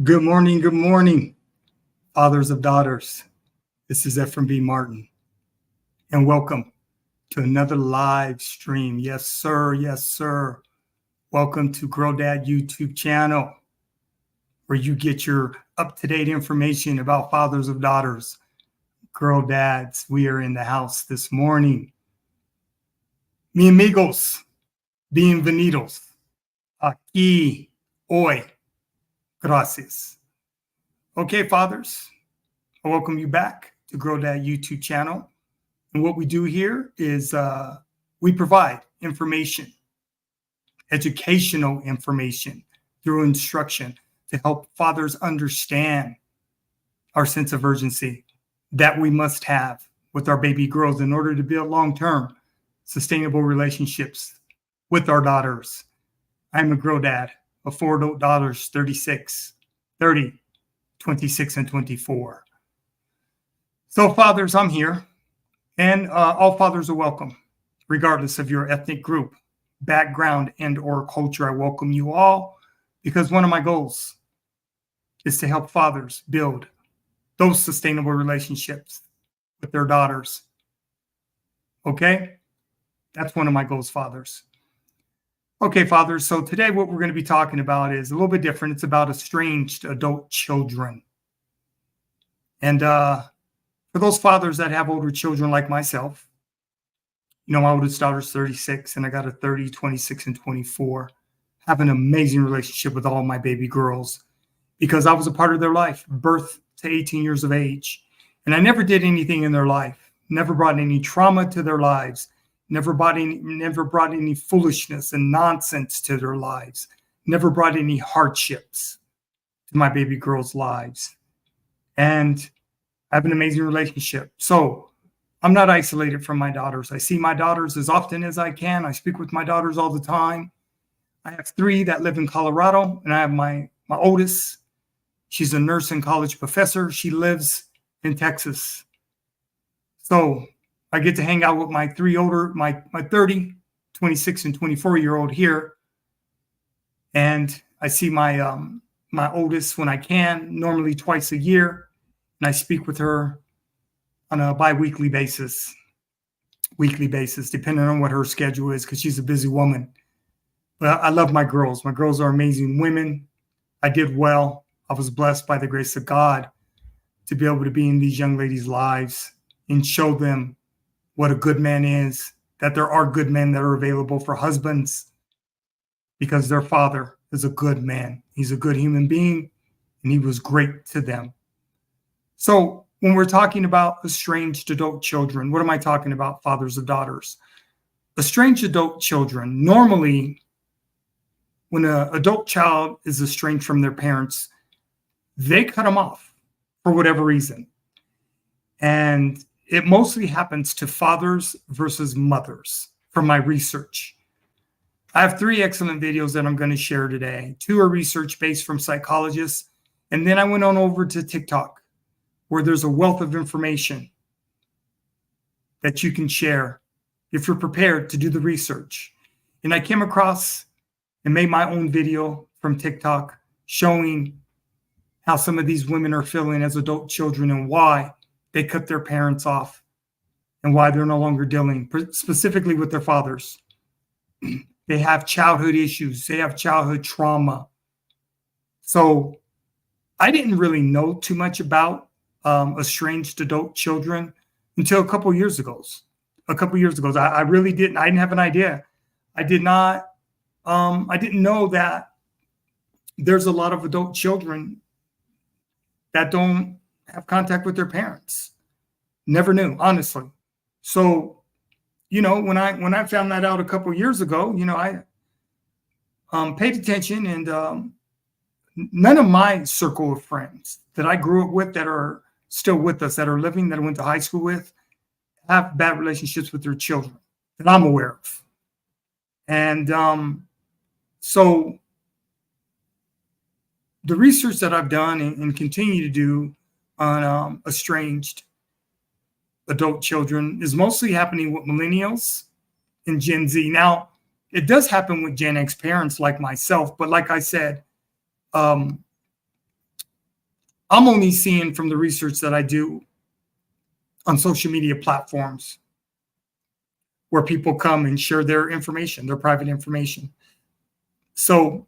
Good morning, fathers of daughters. This is Ephraim Martin, and welcome to another live stream. Yes, sir. Yes, sir. Welcome to Girl Dad YouTube channel, where you get your up-to-date information about fathers of daughters. Girl dads, we are in the house this morning. Mi amigos, bienvenidos. Aquí, hoy. Gracias. Okay, fathers, I welcome you back to Grow Dad YouTube channel. And what we do here is we provide information, educational information through instruction to help fathers understand our sense of urgency that we must have with our baby girls in order to build long-term sustainable relationships with our daughters. I'm a Grow Dad of 4 adult daughters, 36, 30, 26, and 24. So fathers, I'm here, and all fathers are welcome, regardless of your ethnic group, background, and or culture. I welcome you all because one of my goals is to help fathers build those sustainable relationships with their daughters. Okay? That's one of my goals, fathers. Okay, fathers, so today what we're going to be talking about is a little bit different. It's about estranged adult children. And for those fathers that have older children like myself, you know, my oldest daughter's 36, and I got a 30, 26, and 24. Have an amazing relationship with all my baby girls because I was a part of their life, birth to 18 years of age. And I never did anything in their life, never brought any trauma to their lives, never brought any foolishness and nonsense to their lives, never brought any hardships to my baby girls' lives. And I have an amazing relationship. So I'm not isolated from my daughters. I see my daughters as often as I can. I speak with my daughters all the time. I have 3 that live in Colorado, and I have my oldest. She's a nurse and college professor. She lives in Texas. So I get to hang out with my 3 older, my 30, 26, and 24-year-old here. And I see my my oldest when I can, normally twice a year. And I speak with her on a bi-weekly basis, weekly basis, depending on what her schedule is, because she's a busy woman. But I love my girls. My girls are amazing women. I did well. I was blessed by the grace of God to be able to be in these young ladies' lives and show them what a good man is, that there are good men that are available for husbands because their father is a good man. He's a good human being, and he was great to them. So when we're talking about estranged adult children, what am I talking about, fathers of daughters? Estranged adult children, normally when an adult child is estranged from their parents, they cut them off for whatever reason. And it mostly happens to fathers versus mothers from my research. I have 3 excellent videos that I'm going to share today. 2 are research-based from psychologists. And then I went on over to TikTok, where there's a wealth of information that you can share if you're prepared to do the research. And I came across and made my own video from TikTok showing how some of these women are feeling as adult children and why they cut their parents off and why they're no longer dealing specifically with their fathers. They have childhood issues. They have childhood trauma. So I didn't really know too much about estranged adult children until a couple years ago. I really didn't. I didn't have an idea. I didn't know that there's a lot of adult children that don't have contact with their parents. Never knew, honestly. So, you know, when I found that out a couple years ago, you know, I paid attention, and none of my circle of friends that I grew up with that are still with us, that are living, that I went to high school with, have bad relationships with their children that I'm aware of. And so the research that I've done and continue to do on estranged adult children is mostly happening with millennials and Gen Z. Now, it does happen with Gen X parents like myself, but like I said, I'm only seeing from the research that I do on social media platforms where people come and share their information, their private information. So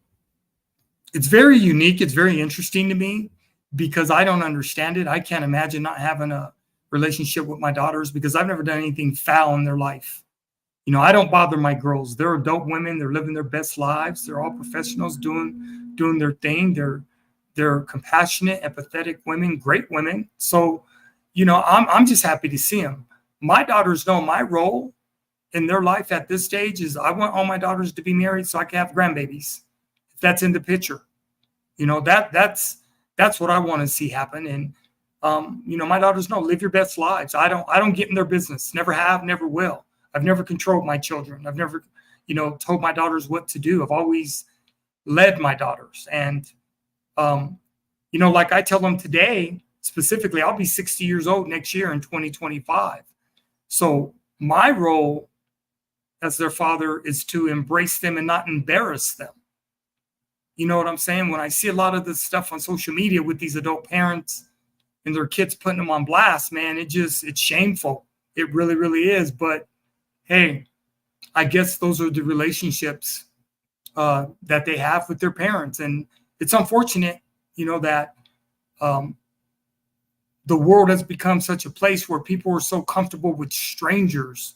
it's very unique. It's very interesting to me because I don't understand it. I can't imagine not having a relationship with my daughters because I've never done anything foul in their life. You know, I don't bother my girls. They're adult women. They're living their best lives. They're all professionals doing their thing. They're compassionate, empathetic women, great women. So, you know, I'm just happy to see them. My daughters know my role in their life at this stage is I want all my daughters to be married so I can have grandbabies. If that's in the picture, you know, that's what I want to see happen. And you know, my daughters know live your best lives. I don't get in their business. Never have, never will. I've never controlled my children. I've never, you know, told my daughters what to do. I've always led my daughters. And you know, like I tell them today, specifically, I'll be 60 years old next year in 2025. So my role as their father is to embrace them and not embarrass them. You know what I'm saying? When I see a lot of this stuff on social media with these adult parents and their kids putting them on blast, man, it's shameful. It really, really is. But hey, I guess those are the relationships that they have with their parents. And it's unfortunate, you know, that the world has become such a place where people are so comfortable with strangers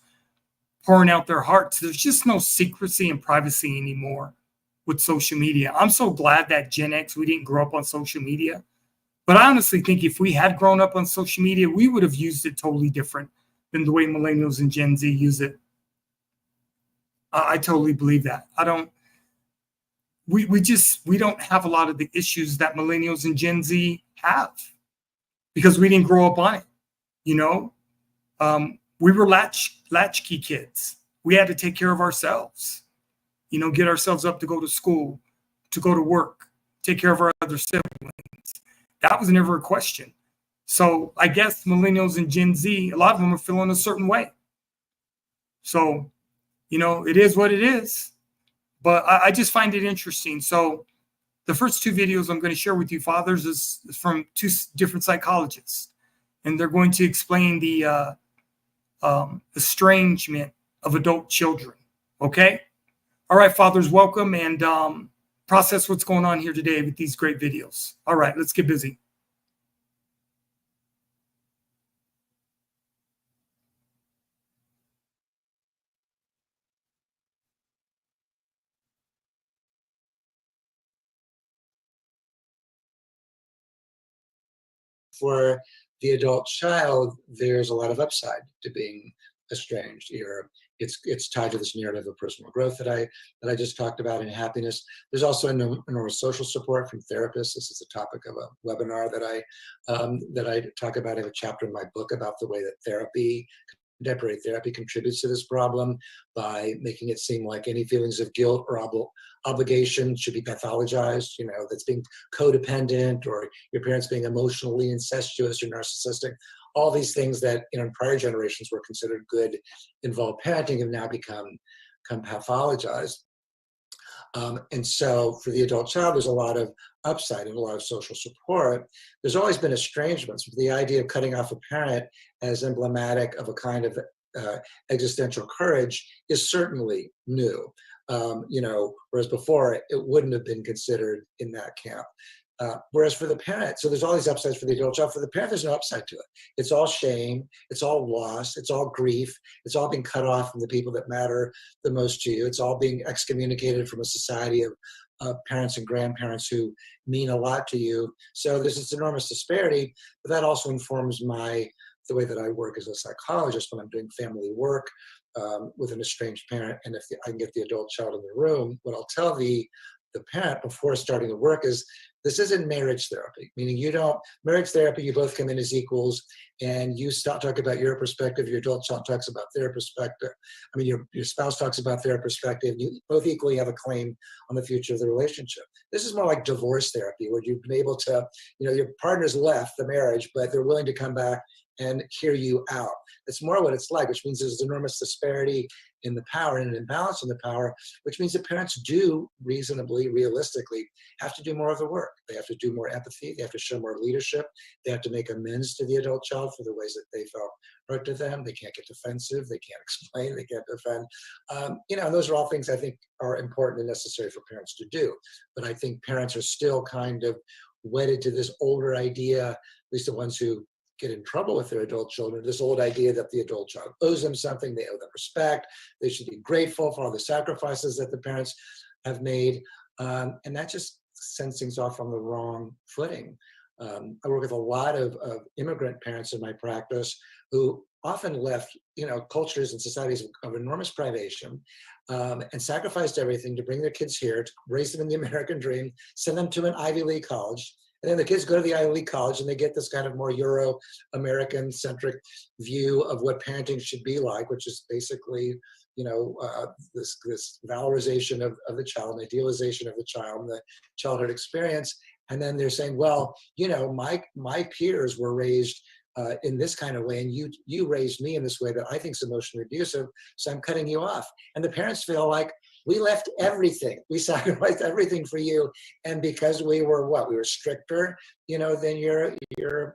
pouring out their hearts. There's just no secrecy and privacy anymore with social media. I'm so glad that Gen X, we didn't grow up on social media. But I honestly think if we had grown up on social media, we would have used it totally different than the way millennials and Gen Z use it. I totally believe that. We don't have a lot of the issues that millennials and Gen Z have because we didn't grow up on it. You know, we were latchkey kids. We had to take care of ourselves, you know, get ourselves up to go to school, to go to work, take care of our other siblings. That was never a question. So I guess millennials and Gen Z, a lot of them are feeling a certain way. So, you know, it is what it is. But I just find it interesting. So the first two videos I'm going to share with you, fathers, is from two different psychologists. And they're going to explain the estrangement of adult children. Okay? All right, fathers, welcome and process what's going on here today with these great videos. All right, let's get busy. For the adult child, there's a lot of upside to being estranged. It's tied to this narrative of personal growth that I just talked about, and happiness. There's also enormous social support from therapists. This is the topic of a webinar that I talk about in a chapter in my book about the way that contemporary therapy contributes to this problem by making it seem like any feelings of guilt or obligation should be pathologized, you know, that's being codependent or your parents being emotionally incestuous or narcissistic. All these things that, you know, in prior generations were considered good involved parenting have now become pathologized. And so for the adult child, there's a lot of upside and a lot of social support. There's always been estrangements. The idea of cutting off a parent as emblematic of a kind of existential courage is certainly new. You know, whereas before it wouldn't have been considered in that camp. Whereas for the parent, so there's all these upsides for the adult child. For the parent, there's no upside to it. It's all shame. It's all loss. It's all grief. It's all being cut off from the people that matter the most to you. It's all being excommunicated from a society of parents and grandparents who mean a lot to you. So there's this enormous disparity, but that also informs the way that I work as a psychologist when I'm doing family work with an estranged parent. And if I can get the adult child in the room, what I'll tell the parent before starting the work is, this isn't marriage therapy, meaning marriage therapy, you both come in as equals and you start talking about your perspective, your adult child talks about their perspective. I mean, your spouse talks about their perspective. You both equally have a claim on the future of the relationship. This is more like divorce therapy, where you've been able to, you know, your partner's left the marriage, but they're willing to come back and hear you out. That's more what it's like, which means there's enormous disparity in the power and an imbalance in the power, which means that parents do reasonably, realistically have to do more of the work. They have to do more empathy. They have to show more leadership. They have to make amends to the adult child for the ways that they felt hurt to them. They can't get defensive. They can't explain. They can't defend. Those are all things I think are important and necessary for parents to do. But I think parents are still kind of wedded to this older idea, at least the ones who get in trouble with their adult children, this old idea that the adult child owes them something, they owe them respect, they should be grateful for all the sacrifices that the parents have made. And that just sends things off on the wrong footing. I work with a lot of immigrant parents in my practice who often left, cultures and societies of enormous privation, and sacrificed everything to bring their kids here, to raise them in the American dream, send them to an Ivy League college. And then the kids go to the Ivy League college and they get this kind of more Euro-American centric view of what parenting should be like, which is basically, this valorization of the child, and idealization of the child and the childhood experience. And then they're saying, well, my peers were raised in this kind of way, and you raised me in this way that I think is emotionally abusive, so I'm cutting you off. And the parents feel like, we left everything, we sacrificed everything for you, and because we were stricter, than your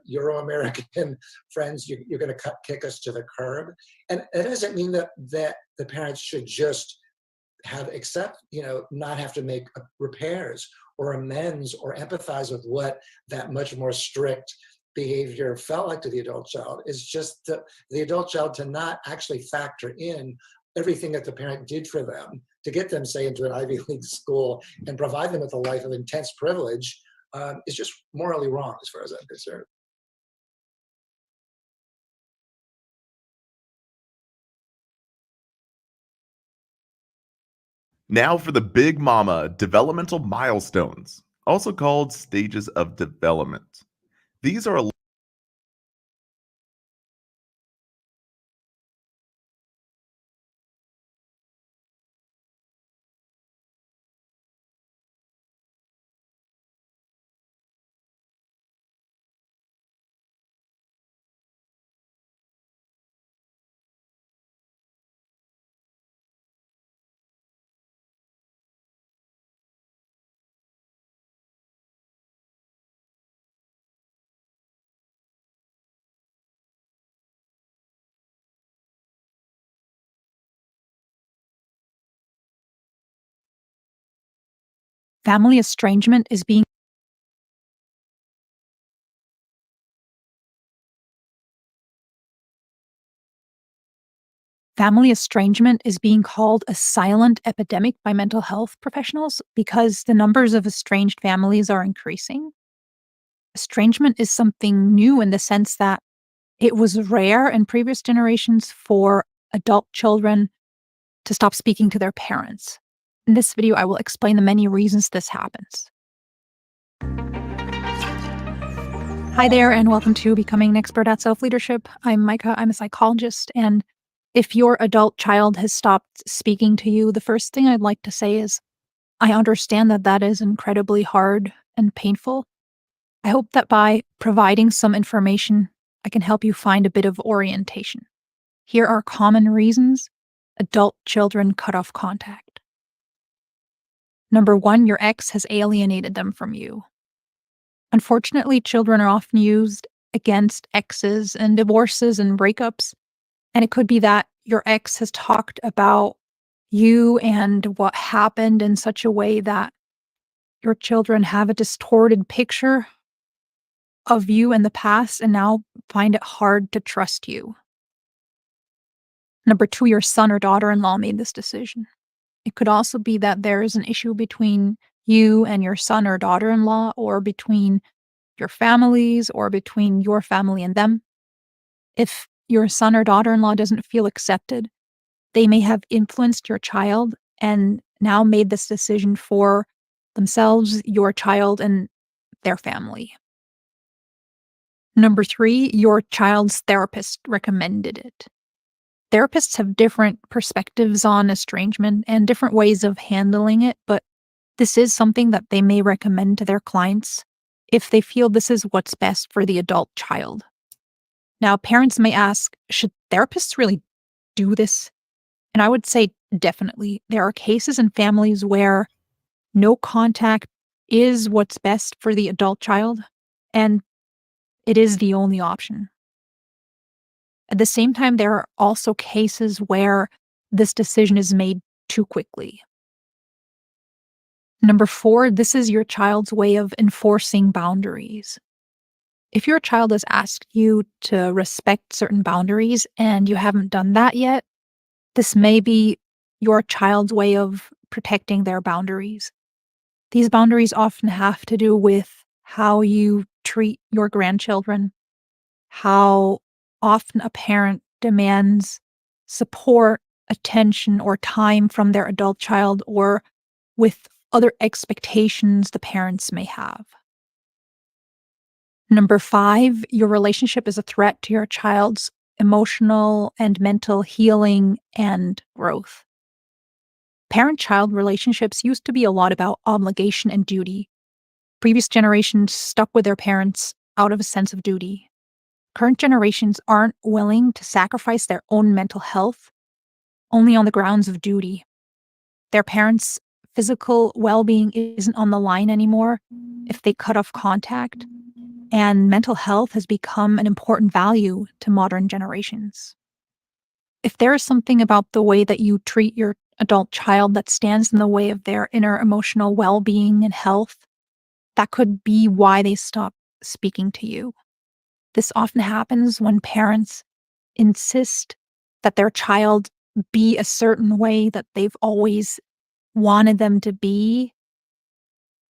Euro-American friends, you're going to kick us to the curb. And it doesn't mean that the parents should just not have to make repairs or amends or empathize with what that much more strict behavior felt like to the adult child. Is just the adult child to not actually factor in everything that the parent did for them to get them, say, into an Ivy League school and provide them with a life of intense privilege, is just morally wrong as far as I'm concerned. Now for the Big Mama developmental milestones, also called stages of development. These are Family estrangement is being called a silent epidemic by mental health professionals because the numbers of estranged families are increasing. Estrangement is something new in the sense that it was rare in previous generations for adult children to stop speaking to their parents. In this video, I will explain the many reasons this happens. Hi there, and welcome to Becoming an Expert at Self-Leadership. I'm Micah. I'm a psychologist, and if your adult child has stopped speaking to you, the first thing I'd like to say is, I understand that is incredibly hard and painful. I hope that by providing some information, I can help you find a bit of orientation. Here are common reasons adult children cut off contact. Number 1, your ex has alienated them from you. Unfortunately, children are often used against exes and divorces and breakups. And it could be that your ex has talked about you and what happened in such a way that your children have a distorted picture of you in the past and now find it hard to trust you. Number 2, your son or daughter-in-law made this decision. It could also be that there is an issue between you and your son or daughter-in-law, or between your families, or between your family and them. If your son or daughter-in-law doesn't feel accepted, they may have influenced your child and now made this decision for themselves, your child, and their family. Number 3, your child's therapist recommended it. Therapists have different perspectives on estrangement and different ways of handling it, but this is something that they may recommend to their clients if they feel this is what's best for the adult child. Now, parents may ask, should therapists really do this? And I would say definitely. There are cases in families where no contact is what's best for the adult child, and it is the only option. At the same time, there are also cases where this decision is made too quickly. Number 4, this is your child's way of enforcing boundaries. If your child has asked you to respect certain boundaries and you haven't done that yet, this may be your child's way of protecting their boundaries. These boundaries often have to do with how you treat your grandchildren, how often a parent demands support, attention, or time from their adult child, or with other expectations the parents may have. Number 5, your relationship is a threat to your child's emotional and mental healing and growth. Parent-child relationships used to be a lot about obligation and duty. Previous generations stuck with their parents out of a sense of duty. Current generations aren't willing to sacrifice their own mental health only on the grounds of duty. Their parents' physical well-being isn't on the line anymore if they cut off contact, and mental health has become an important value to modern generations. If there is something about the way that you treat your adult child that stands in the way of their inner emotional well-being and health, that could be why they stop speaking to you. This often happens when parents insist that their child be a certain way that they've always wanted them to be,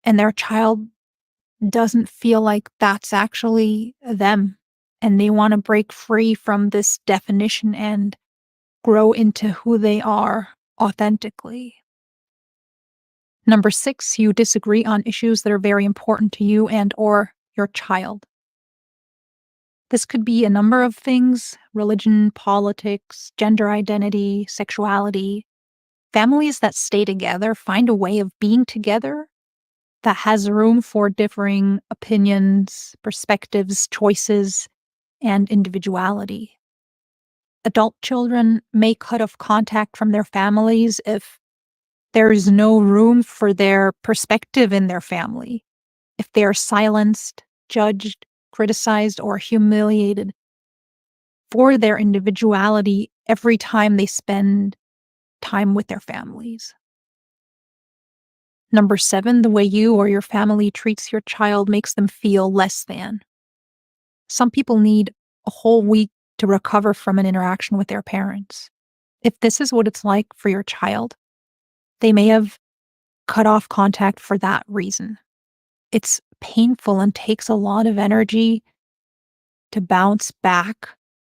and their child doesn't feel like that's actually them, and they want to break free from this definition and grow into who they are authentically. Number 6, you disagree on issues that are very important to you and or your child. This could be a number of things: religion, politics, gender identity, sexuality. Families that stay together find a way of being together that has room for differing opinions, perspectives, choices, and individuality. Adult children may cut off contact from their families if there is no room for their perspective in their family, if they are silenced, judged, criticized, or humiliated for their individuality every time they spend time with their families. Number 7, the way you or your family treats your child makes them feel less than. Some people need a whole week to recover from an interaction with their parents. If this is what it's like for your child, they may have cut off contact for that reason. It's painful and takes a lot of energy to bounce back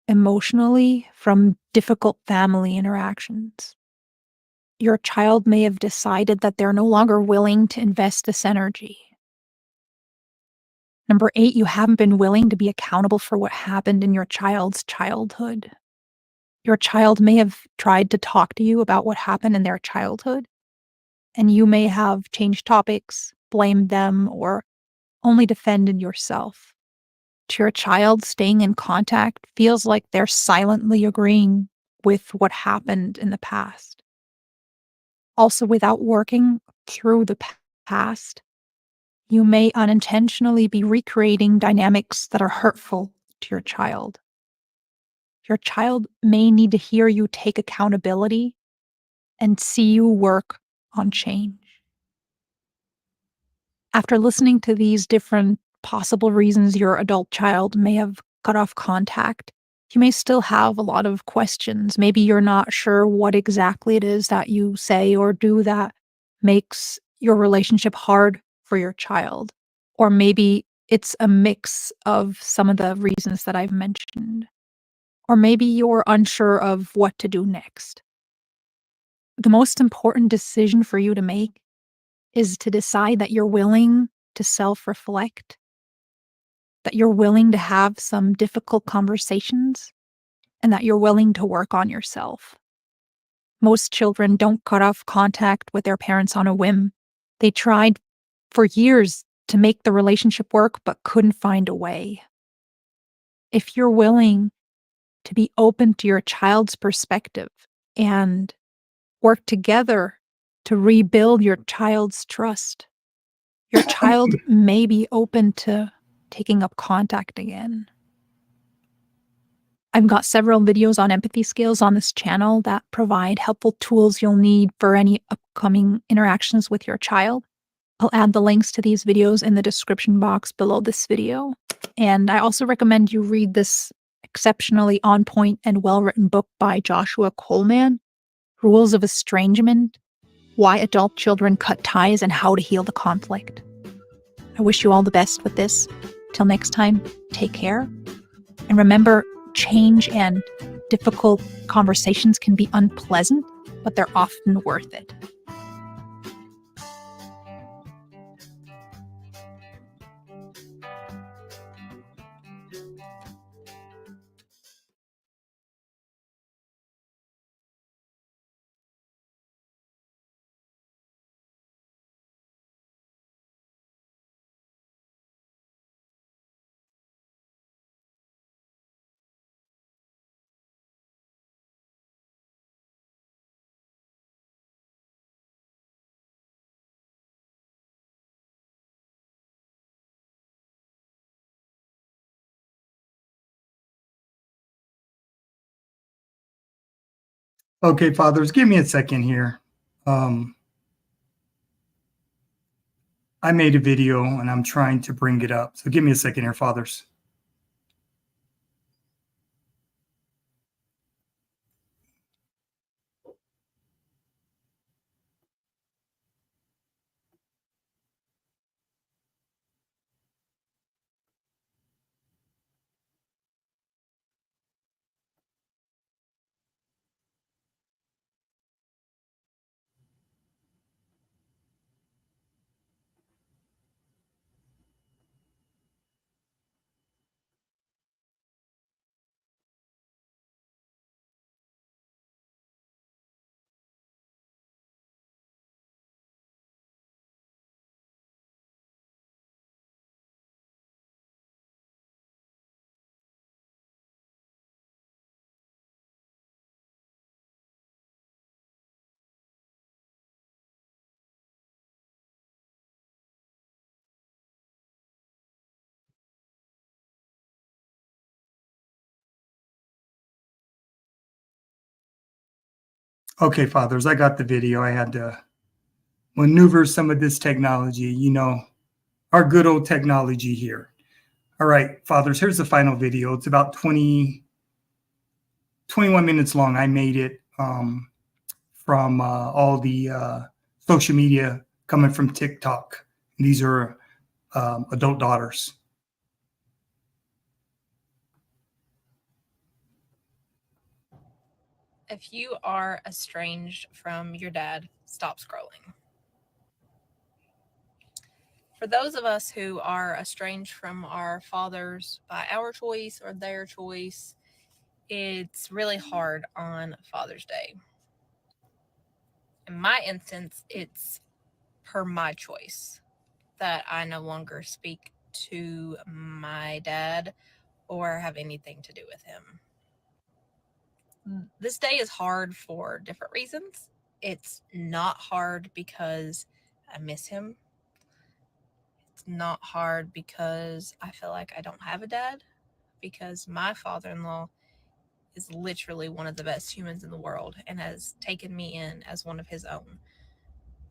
emotionally from difficult family interactions. Your child may have decided that they're no longer willing to invest this energy. Number 8, you haven't been willing to be accountable for what happened in your child's childhood. Your child may have tried to talk to you about what happened in their childhood, and you may have changed topics, blamed them, or only defended yourself. To your child, staying in contact feels like they're silently agreeing with what happened in the past. Also, without working through the past, you may unintentionally be recreating dynamics that are hurtful to your child. Your child may need to hear you take accountability and see you work on change. After listening to these different possible reasons your adult child may have cut off contact, you may still have a lot of questions. Maybe you're not sure what exactly it is that you say or do that makes your relationship hard for your child. Or maybe it's a mix of some of the reasons that I've mentioned. Or maybe you're unsure of what to do next. The most important decision for you to make is to decide that you're willing to self-reflect, that you're willing to have some difficult conversations, and that you're willing to work on yourself. Most children don't cut off contact with their parents on a whim. They tried for years to make the relationship work but couldn't find a way. if you're willing to be open to your child's perspective and work together to rebuild your child's trust, your child may be open to taking up contact again. I've got several videos on empathy skills on this channel that provide helpful tools you'll need for any upcoming interactions with your child. I'll add the links to these videos in the description box below this video. And I also recommend you read this exceptionally on point and well-written book by Joshua Coleman, Rules of Estrangement: Why Adult Children Cut Ties and How to Heal the Conflict. I wish you all the best with this. Till next time, take care. And remember, change and difficult conversations can be unpleasant, but they're often worth it. Okay, fathers, give me a second here. I made a video and I'm trying to bring it up. So give me a second here, fathers. Okay, fathers, I got the video. I had to maneuver some of this technology, our good old technology here. All right, fathers, here's the final video. It's about 21 minutes long. I made it from all the social media coming from TikTok. These are adult daughters. If you are estranged from your dad, stop scrolling. For those of us who are estranged from our fathers by our choice or their choice, it's really hard on Father's Day. In my instance, it's per my choice that I no longer speak to my dad or have anything to do with him. This day is hard for different reasons. It's not hard because I miss him. It's not hard because I feel like I don't have a dad, because my father-in-law is literally one of the best humans in the world and has taken me in as one of his own.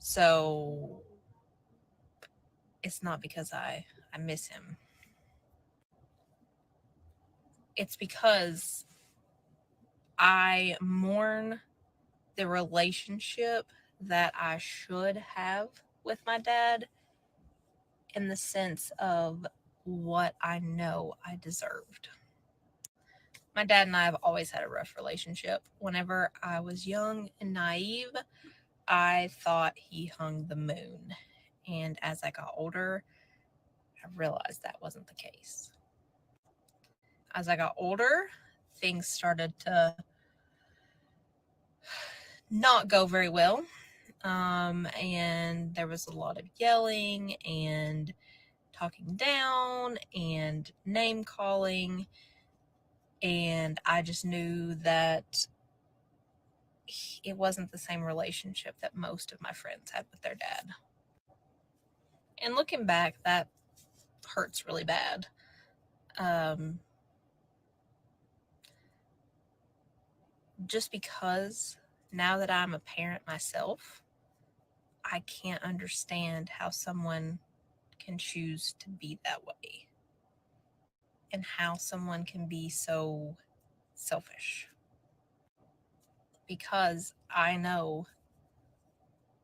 So it's not because I miss him. It's because I mourn the relationship that I should have with my dad, in the sense of what I know I deserved. My dad and I have always had a rough relationship. Whenever I was young and naive, I thought he hung the moon. And as I got older, I realized that wasn't the case. As I got older, things started to not go very well. And there was a lot of yelling and talking down and name calling. And I just knew that it wasn't the same relationship that most of my friends had with their dad. And looking back, that hurts really bad. Just because now that I'm a parent myself, I can't understand how someone can choose to be that way and how someone can be so selfish. Because I know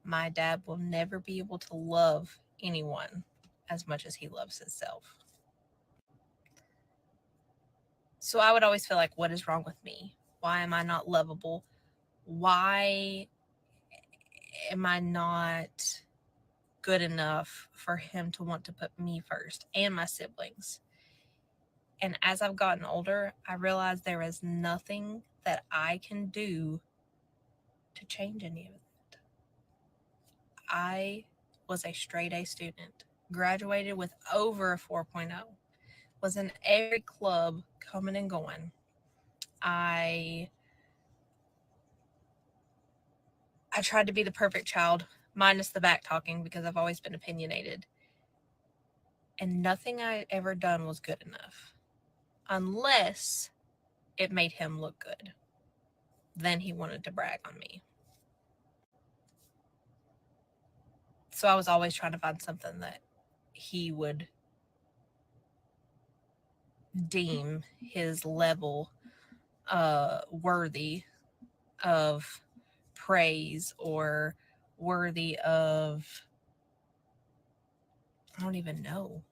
my dad will never be able to love anyone as much as he loves himself. So I would always feel like, what is wrong with me? Why am I not lovable? Why am I not good enough for him to want to put me first and my siblings? And as I've gotten older, I realized there is nothing that I can do to change any of it. I was a straight A student, graduated with over a 4.0, was in every club coming and going. I tried to be the perfect child, minus the back talking, because I've always been opinionated. And nothing I ever done was good enough, unless it made him look good. Then he wanted to brag on me. So I was always trying to find something that he would deem his level worthy of praise or worthy of, I don't even know.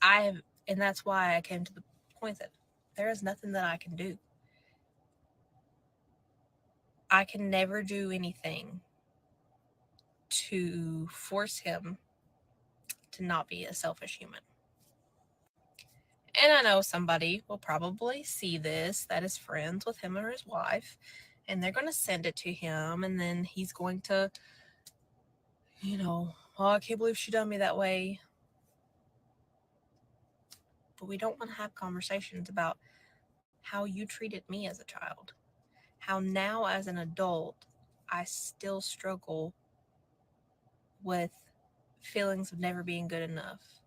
And that's why I came to the point that there is nothing that I can do. I can never do anything to force him to not be a selfish human. And I know somebody will probably see this that is friends with him or his wife, and they're going to send it to him, and then he's going to, oh, I can't believe she done me that way. But we don't want to have conversations about how you treated me as a child. How now as an adult, I still struggle with feelings of never being good enough.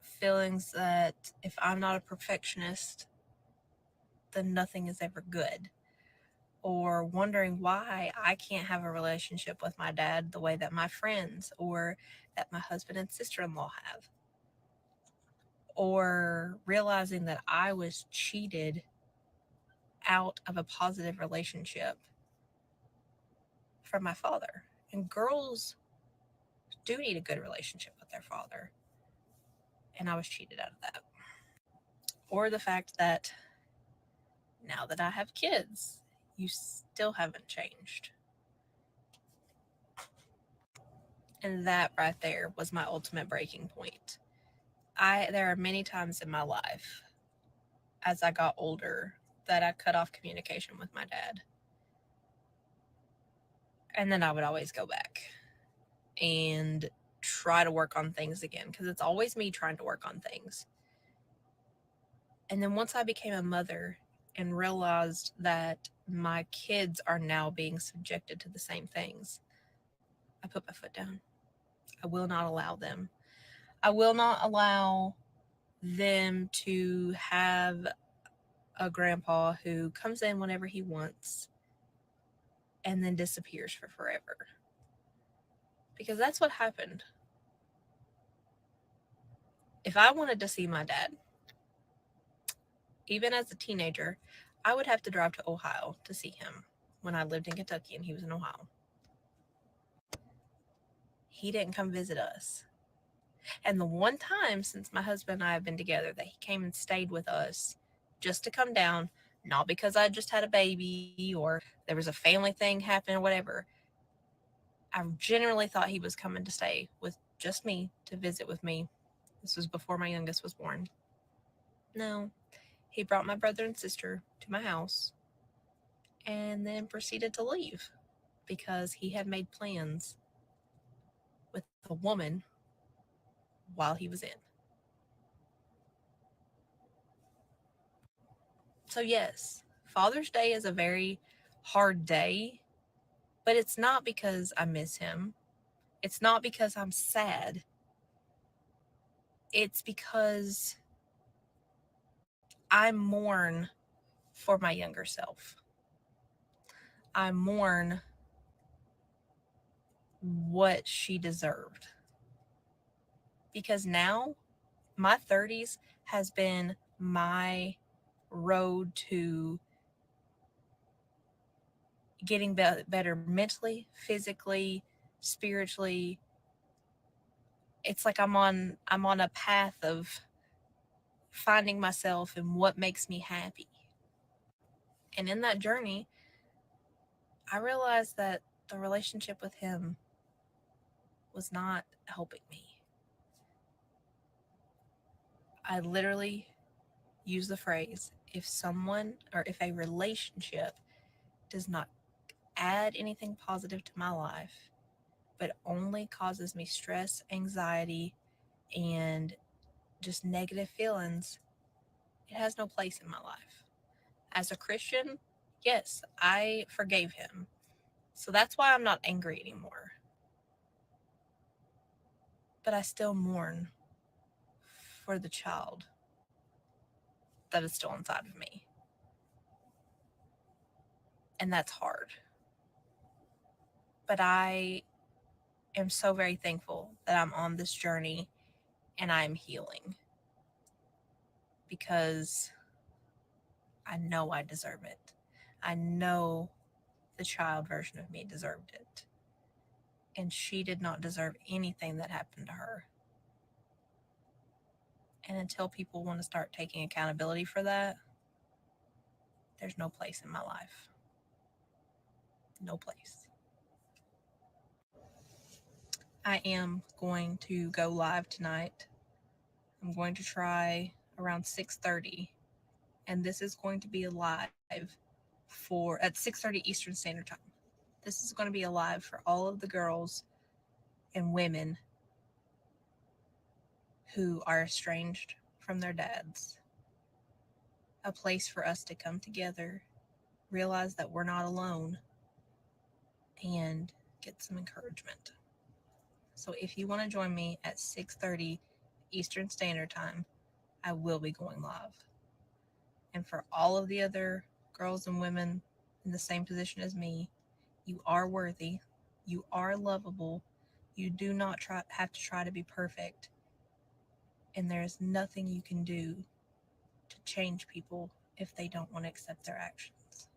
Feelings that if I'm not a perfectionist, then nothing is ever good. Or wondering why I can't have a relationship with my dad the way that my friends or that my husband and sister-in-law have. Or realizing that I was cheated out of a positive relationship from my father. And girls do need a good relationship with their father. And I was cheated out of that. Or the fact that now that I have kids, you still haven't changed. And that right there was my ultimate breaking point. There are many times in my life as I got older that I cut off communication with my dad. And then I would always go back and try to work on things again, because it's always me trying to work on things. And then once I became a mother and realized that my kids are now being subjected to the same things, I put my foot down. I will not allow them. I will not allow them to have a grandpa who comes in whenever he wants and then disappears for forever. Because that's what happened. If I wanted to see my dad, even as a teenager, I would have to drive to Ohio to see him when I lived in Kentucky and he was in Ohio. He didn't come visit us. And the one time since my husband and I have been together that he came and stayed with us just to come down, not because I just had a baby or there was a family thing happening or whatever, I generally thought he was coming to stay with just me, to visit with me. This was before my youngest was born. No, he brought my brother and sister to my house and then proceeded to leave because he had made plans with a woman while he was in. So, yes, Father's Day is a very hard day, but it's not because I miss him. It's not because I'm sad. It's because I mourn for my younger self. I mourn what she deserved. Because now my 30s has been my road to getting better mentally, physically, spiritually. It's like I'm on a path of finding myself and what makes me happy. And in that journey, I realized that the relationship with him was not helping me. I literally use the phrase, if someone or if a relationship does not add anything positive to my life, but only causes me stress, anxiety, and just negative feelings, it has no place in my life. As a Christian, yes, I forgave him. So that's why I'm not angry anymore. But I still mourn for the child that is still inside of me. And that's hard. But I am so very thankful that I'm on this journey and I'm healing because I know I deserve it. I know the child version of me deserved it. And she did not deserve anything that happened to her. And until people want to start taking accountability for that, there's no place in my life. No place. I am going to go live tonight. I'm going to try around 6:30, and this is going to be a live for at 6:30 Eastern Standard Time. This is going to be a live for all of the girls and women who are estranged from their dads. A place for us to come together, realize that we're not alone, and get some encouragement. So if you want to join me at 6:30 Eastern Standard Time, I will be going live. And for all of the other girls and women in the same position as me, you are worthy, you are lovable, you do not have to try to be perfect, and there is nothing you can do to change people if they don't want to accept their actions.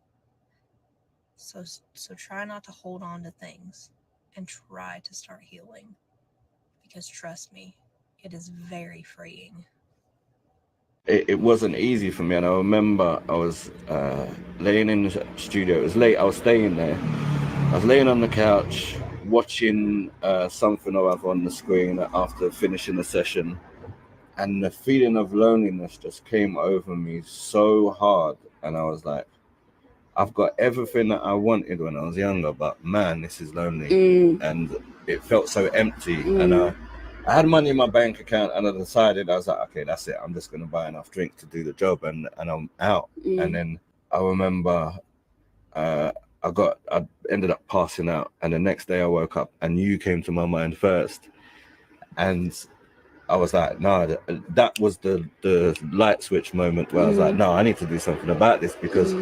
So try not to hold on to things and try to start healing, because trust me, it is very freeing. It wasn't easy for me, and I remember I was laying in the studio. It was late. I was staying there. I was laying on the couch watching something or other on the screen after finishing the session, and the feeling of loneliness just came over me so hard, and I was like, I've got everything that I wanted when I was younger, but man, this is lonely. And it felt so empty. And I had money in my bank account, and I decided, I was like, okay, that's it. I'm just going to buy enough drink to do the job, and I'm out. And then I remember I ended up passing out, and the next day I woke up and you came to my mind first. And I was like, no, that was the light switch moment where I was like, no, I need to do something about this, because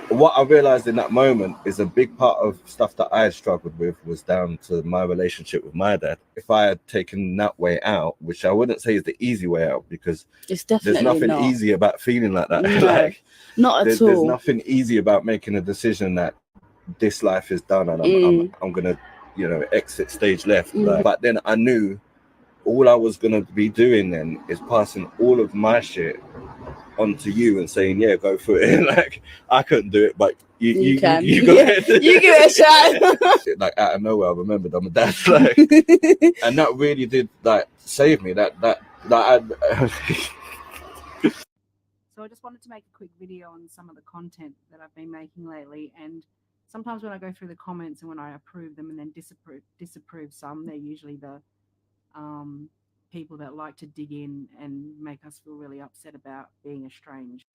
what I realized in that moment is a big part of stuff that I struggled with was down to my relationship with my dad. If I had taken that way out, which I wouldn't say is the easy way out, because It's definitely there's nothing not easy about feeling like that. No, Like, not at there's all. nothing easy about making a decision that this life is done and I'm gonna, exit stage left. But then I knew all I was gonna be doing then is passing all of my shit onto you and saying, yeah, go for it. Like, I couldn't do it, but you can. You go ahead. You give it a shot. Like, out of nowhere, I remembered I'm a dad. Like, and that really did save me. So I just wanted to make a quick video on some of the content that I've been making lately. And sometimes when I go through the comments and when I approve them and then disapprove some, they're usually the people that like to dig in and make us feel really upset about being estranged.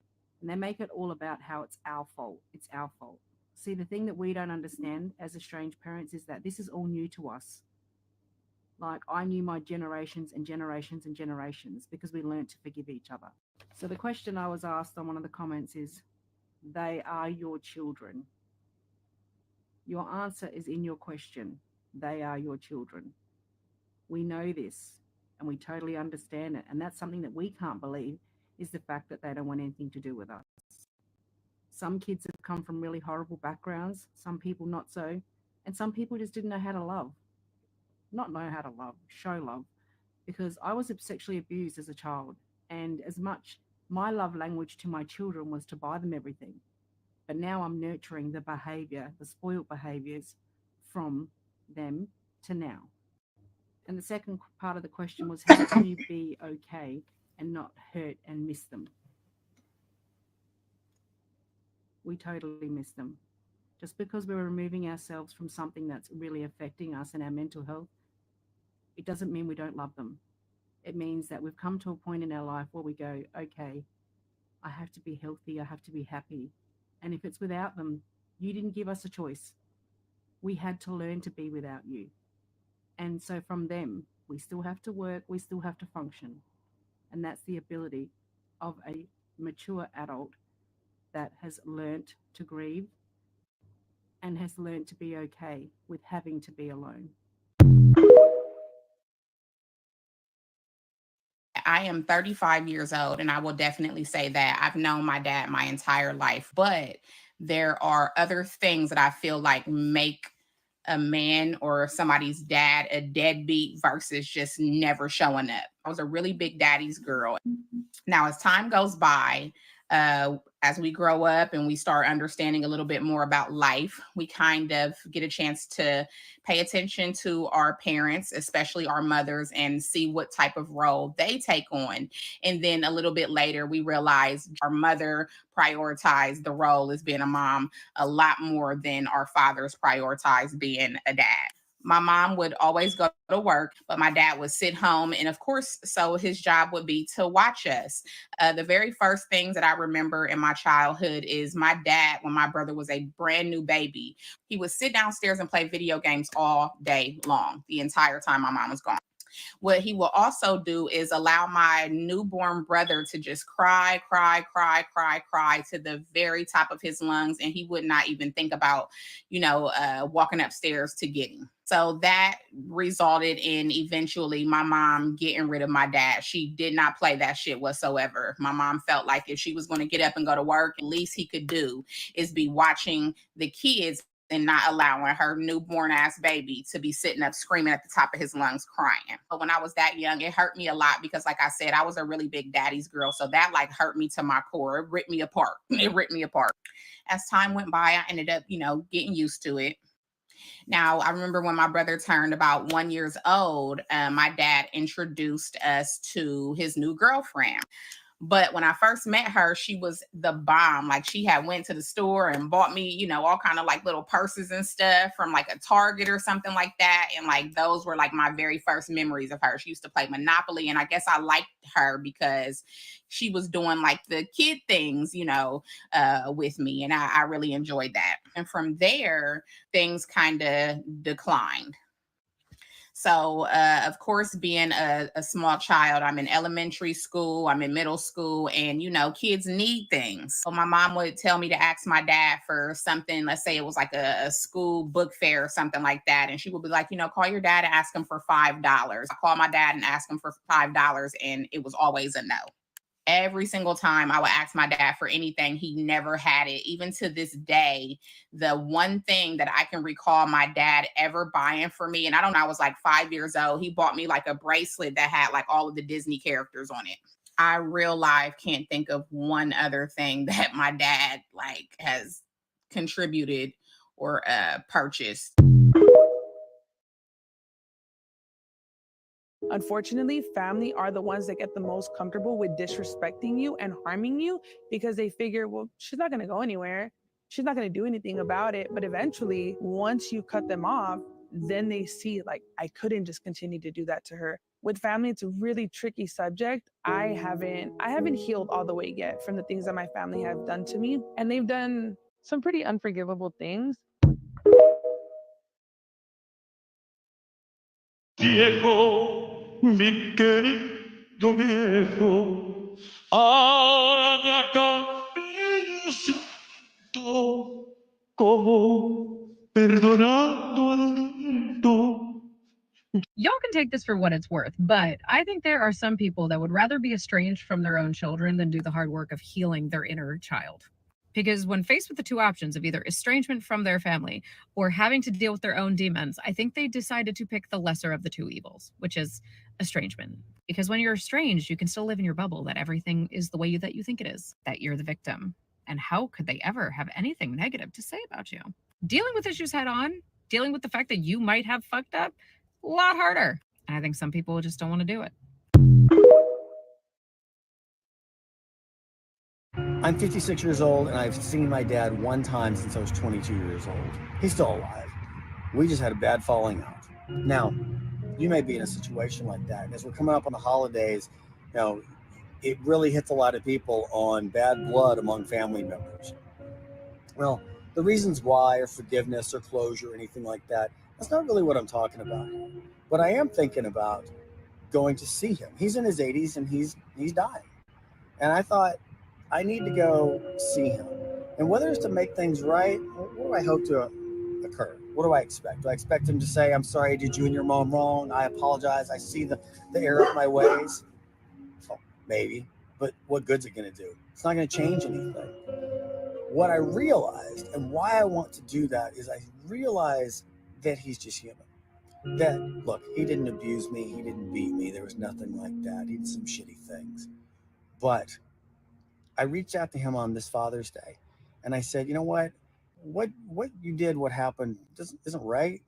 And they make it all about how it's our fault. It's our fault. See, the thing that we don't understand as estranged parents is that this is all new to us. Like, I knew my generations and generations and generations because we learned to forgive each other. So the question I was asked on one of the comments is, they are your children. Your answer is in your question. They are your children. We know this and we totally understand it. And that's something that we can't believe, is the fact that they don't want anything to do with us. Some kids have come from really horrible backgrounds, some people not so, and some people just didn't know how to love. Not know how to love, show love. Because I was sexually abused as a child, and as much my love language to my children was to buy them everything. But now I'm nurturing the behavior, the spoiled behaviors from them to now. And the second part of the question was, how can you be okay and not hurt and miss them? We totally miss them. Just because we're removing ourselves from something that's really affecting us and our mental health, it doesn't mean we don't love them. It means that we've come to a point in our life where we go, okay, I have to be healthy, I have to be happy. And if it's without them, you didn't give us a choice. We had to learn to be without you. And so from them, we still have to work, we still have to function. And that's the ability of a mature adult that has learnt to grieve and has learnt to be okay with having to be alone. I am 35 years old, and I will definitely say that I've known my dad my entire life. But there are other things that I feel like make a man or somebody's dad a deadbeat versus just never showing up. I was a really big daddy's girl. Now, as time goes by, as we grow up and we start understanding a little bit more about life, we kind of get a chance to pay attention to our parents, especially our mothers, and see what type of role they take on. And then a little bit later, we realize our mother prioritized the role as being a mom a lot more than our fathers prioritized being a dad. My mom would always go to work, but my dad would sit home. And of course, so his job would be to watch us. The very first things that I remember in my childhood is my dad, when my brother was a brand new baby, he would sit downstairs and play video games all day long, the entire time my mom was gone. What he will also do is allow my newborn brother to just cry to the very top of his lungs. And he would not even think about, walking upstairs to get him. So that resulted in eventually my mom getting rid of my dad. She did not play that shit whatsoever. My mom felt like if she was going to get up and go to work, the least he could do is be watching the kids and not allowing her newborn ass baby to be sitting up screaming at the top of his lungs crying. But when I was that young, it hurt me a lot because, like I said, I was a really big daddy's girl. So that hurt me to my core. It ripped me apart. It ripped me apart. As time went by, I ended up, getting used to it. Now, I remember when my brother turned about 1 year old, my dad introduced us to his new girlfriend. But when I first met her, she was the bomb. Like, she had went to the store and bought me, all kind of little purses and stuff from a Target or something like that. And those were my very first memories of her. She used to play Monopoly. And I guess I liked her because she was doing the kid things, with me. And I really enjoyed that. And from there, things kind of declined. So, of course, being a small child, I'm in elementary school, I'm in middle school, and, kids need things. So my mom would tell me to ask my dad for something. Let's say it was a school book fair or something like that. And she would be like, call your dad and ask him for $5. I call my dad and ask him for $5, and it was always a no. Every single time I would ask my dad for anything, he never had it. Even to this day, the one thing that I can recall my dad ever buying for me, and I don't know, I was 5 years old, he bought me a bracelet that had all of the Disney characters on it. I real life can't think of one other thing that my dad has contributed or purchased. Unfortunately, family are the ones that get the most comfortable with disrespecting you and harming you because they figure, well, she's not going to go anywhere. She's not going to do anything about it. But eventually, once you cut them off, then they see I couldn't just continue to do that to her. with family, it's a really tricky subject. I haven't healed all the way yet from the things that my family have done to me, and they've done some pretty unforgivable things. Viejo, mi querido viejo, haga caballito, como perdonando al viento. Y'all can take this for what it's worth, but I think there are some people that would rather be estranged from their own children than do the hard work of healing their inner child. Because when faced with the two options of either estrangement from their family or having to deal with their own demons, I think they decided to pick the lesser of the two evils, which is estrangement. Because when you're estranged, you can still live in your bubble that everything is the way that you think it is, that you're the victim. And how could they ever have anything negative to say about you? Dealing with issues head on, dealing with the fact that you might have fucked up, a lot harder. And I think some people just don't want to do it. I'm 56 years old, and I've seen my dad one time since I was 22 years old. He's still alive. We just had a bad falling out. Now, you may be in a situation like that. As we're coming up on the holidays, it really hits a lot of people on bad blood among family members. Well, the reasons why, or forgiveness, or closure, or anything like that, that's not really what I'm talking about. But I am thinking about going to see him. He's in his 80s, and he's dying. And I thought, I need to go see him. And whether it's to make things right, what do I hope to occur? What do I expect? Do I expect him to say, I'm sorry I did you and your mom wrong. I apologize. I see the error of my ways. Well, maybe. But what good's it going to do? It's not going to change anything. What I realized, and why I want to do that, is I realize that he's just human. That, look, he didn't abuse me. He didn't beat me. There was nothing like that. He did some shitty things. But I reached out to him on this Father's Day, and I said, you know what you did, what happened isn't right.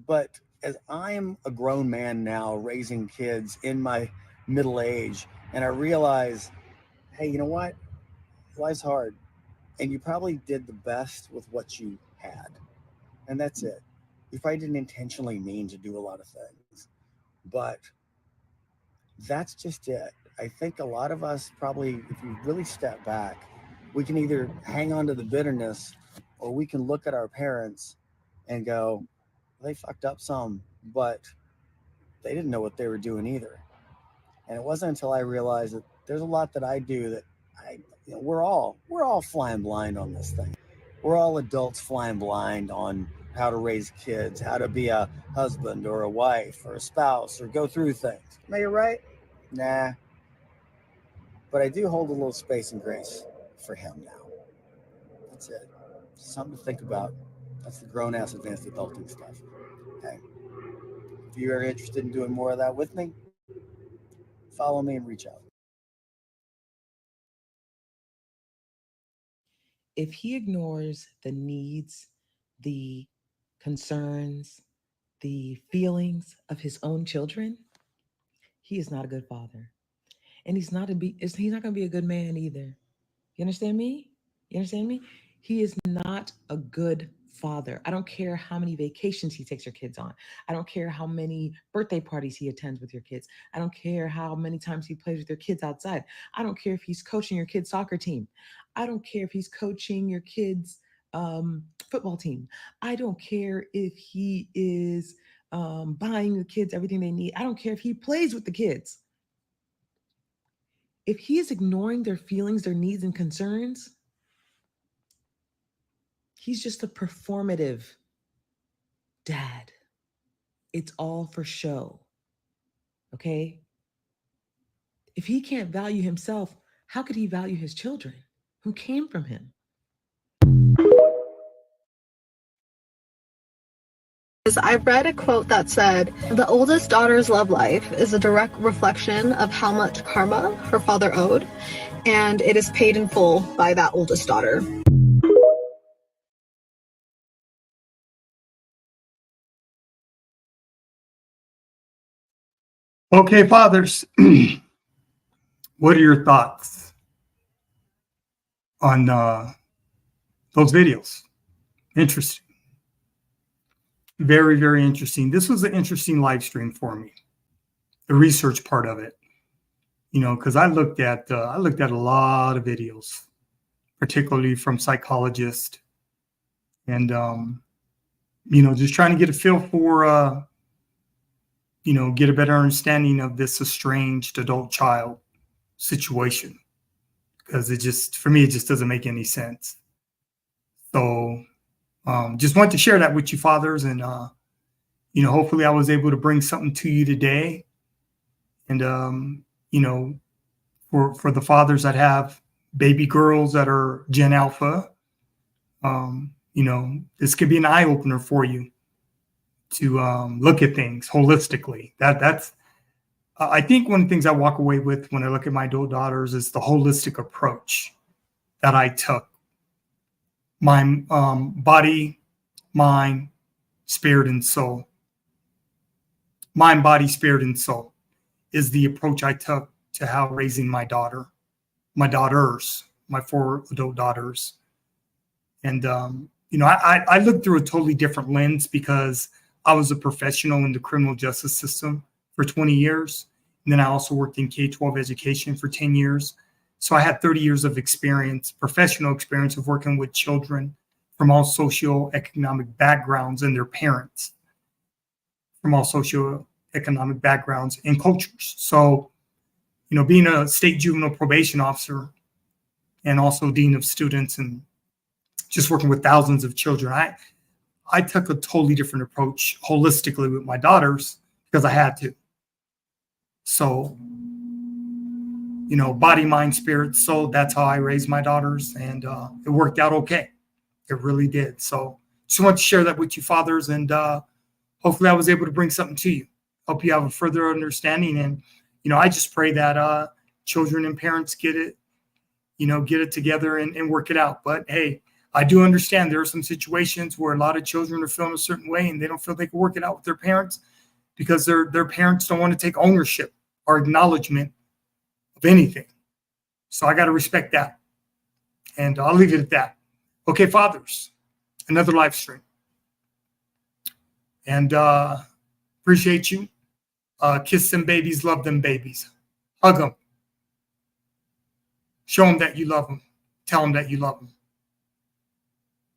But as I'm a grown man now, raising kids in my middle age, and I realize, hey, you know what? Life's hard, and you probably did the best with what you had, and that's it. You probably didn't intentionally mean to do a lot of things, but that's just it. I think a lot of us probably, if we really step back, we can either hang on to the bitterness, or we can look at our parents and go, they fucked up some, but they didn't know what they were doing either. And it wasn't until I realized that there's a lot that I do that we're all flying blind on this thing. We're all adults flying blind on how to raise kids, how to be a husband or a wife or a spouse, or go through things. Am I right? Nah. But I do hold a little space and grace for him now. That's it. Something to think about. That's the grown-ass advanced adulting stuff. Okay. If you're interested in doing more of that with me, follow me and reach out. If he ignores the needs, the concerns, the feelings of his own children, he is not a good father. And he's not going to be a good man either. You understand me? He is not a good father. I don't care how many vacations he takes your kids on. I don't care how many birthday parties he attends with your kids. I don't care how many times he plays with your kids outside. I don't care if he's coaching your kids' soccer team. I don't care if he's coaching your kids' football team. I don't care if he is buying the kids everything they need. I don't care if he plays with the kids. If he is ignoring their feelings, their needs, and concerns, he's just a performative dad. It's all for show. Okay? If he can't value himself, how could he value his children who came from him? I've read a quote that said, the oldest daughter's love life is a direct reflection of how much karma her father owed, and it is paid in full by that oldest daughter. Okay, fathers, what are your thoughts on those videos? Interesting. Very, very interesting. This was an interesting live stream for me. research part of it, because I looked at a lot of videos, particularly from psychologists, and just trying to get a feel for get a better understanding of this estranged adult child situation, because for me, it just doesn't make any sense. So just wanted to share that with you, fathers, and hopefully I was able to bring something to you today. And for the fathers that have baby girls that are Gen Alpha, this could be an eye opener for you to look at things holistically. That's I think one of the things I walk away with when I look at my adult daughters is the holistic approach that I took. My body, mind, spirit, and soul. Mind, body, spirit, and soul is the approach I took to how raising my daughters, my 4 adult daughters. And, I looked through a totally different lens because I was a professional in the criminal justice system for 20 years. And then I also worked in K-12 education for 10 years. So I had 30 years of experience, professional experience of working with children from all socioeconomic backgrounds and their parents from all socioeconomic backgrounds and cultures. So, being a state juvenile probation officer and also dean of students and just working with thousands of children, I took a totally different approach holistically with my daughters because I had to. So, body, mind, spirit, soul, that's how I raised my daughters. And it worked out okay. It really did. So just want to share that with you, fathers. And hopefully I was able to bring something to you. Hope you have a further understanding. And, I just pray that children and parents get it together and work it out. But hey, I do understand there are some situations where a lot of children are feeling a certain way and they don't feel they can work it out with their parents because their parents don't want to take ownership or acknowledgement of anything. So I got to respect that. And I'll leave it at that. Okay, fathers, another live stream. And appreciate you. Kiss them babies, love them babies. Hug them. Show them that you love them. Tell them that you love them.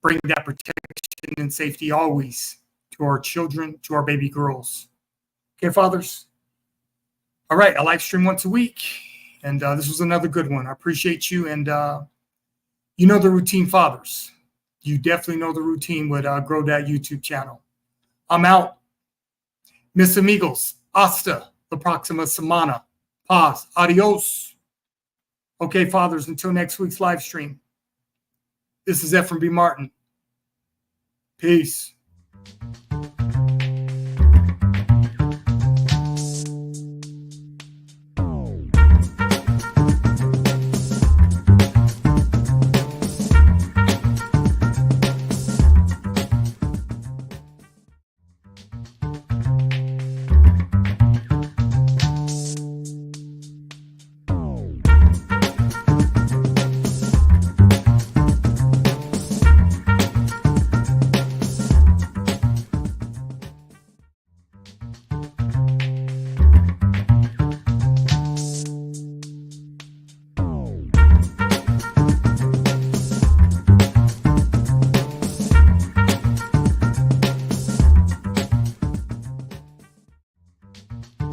Bring that protection and safety always to our children, to our baby girls. Okay, fathers. All right, I live stream once a week. And this was another good one. I appreciate you. And you know the routine, fathers. You definitely know the routine with Grow That YouTube channel. I'm out. Mis amigos. Hasta la próxima semana. Paz. Adios. Okay, fathers, until next week's live stream. This is Ephraim B. Martin. Peace.